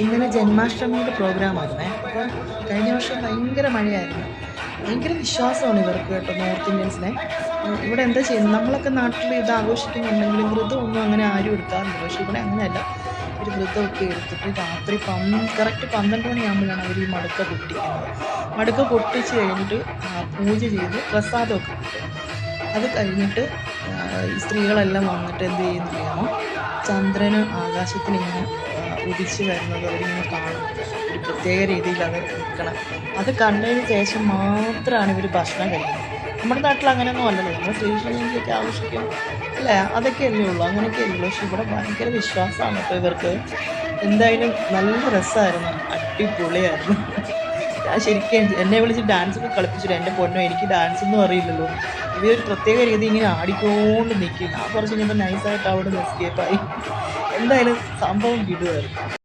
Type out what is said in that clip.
ഇന്നലെ ജന്മാഷ്ടമിയുടെ പ്രോഗ്രാമായിരുന്നേ. അപ്പം കഴിഞ്ഞ വർഷം ഭയങ്കര മഴയായിരുന്നു. ഭയങ്കര വിശ്വാസമാണ് ഇവർക്ക് കേട്ടോ, നോർത്ത് ഇന്ത്യൻസിനെ. ഇവിടെ എന്താ ചെയ്യുന്നത്, നമ്മളൊക്കെ നാട്ടിൽ ഇത് ആഘോഷിക്കുന്നുണ്ടെങ്കിലും വ്രതമൊന്നും അങ്ങനെ ആരും എടുക്കാറില്ല. പക്ഷേ ഇവിടെ അങ്ങനെയല്ല. ഒരു വ്രതമൊക്കെ എടുത്തിട്ട് രാത്രി കറക്റ്റ് 12 മണിയാകുമ്പോഴാണ് അവർ ഈ മടുക്ക പൊട്ടിക്കുന്നത്. മടുക്ക പൊട്ടിച്ച് കഴിഞ്ഞിട്ട് പൂജ ചെയ്ത് പ്രസാദമൊക്കെ കിട്ടും. അത് കഴിഞ്ഞിട്ട് ഈ സ്ത്രീകളെല്ലാം വന്നിട്ട് എന്ത് ചെയ്യുന്നറിയാമോ, ചന്ദ്രന് ആകാശത്തിലിങ്ങനെ ഉദിച്ച് വരുന്നത് അവരിങ്ങനെ കാണും. ഒരു പ്രത്യേക രീതിയിൽ അവർ നിൽക്കണം. അത് കണ്ടതിന് ശേഷം മാത്രമാണ് ഇവർ ഭക്ഷണം കഴിക്കുന്നത്. നമ്മുടെ നാട്ടിൽ അങ്ങനെയൊന്നും അല്ലല്ലോ. നമ്മൾ ശ്രീകൃഷ്ണജയന്തിയൊക്കെ ആഘോഷിക്കും അല്ലേ, അതൊക്കെയല്ലേ ഉള്ളൂ, അങ്ങനെയൊക്കെയല്ലേ ഉള്ളൂ. പക്ഷെ ഇവിടെ ഭയങ്കര വിശ്വാസമാണ് കേട്ടോ ഇവർക്ക്. എന്തായാലും നല്ല രസമായിരുന്നു, അടിപൊളിയായിരുന്നു. ഞാൻ ശരിക്കും എന്നെ വിളിച്ച് ഡാൻസൊക്കെ കളിപ്പിച്ചിട്ട്, എൻ്റെ പൊന്നോ എനിക്ക് ഡാൻസൊന്നും അറിയില്ലല്ലോ. ഇവരൊരു പ്രത്യേക രീതി ഇങ്ങനെ ആടിക്കൊണ്ട് നിൽക്കും. ഞാൻ കുറച്ച് കഴിഞ്ഞപ്പോൾ നൈസായിട്ട് അവിടെ നിന്ന് എസ്കേപ്പായി. എന്തായാലും സംഭവം കിടുമായിരുന്നു.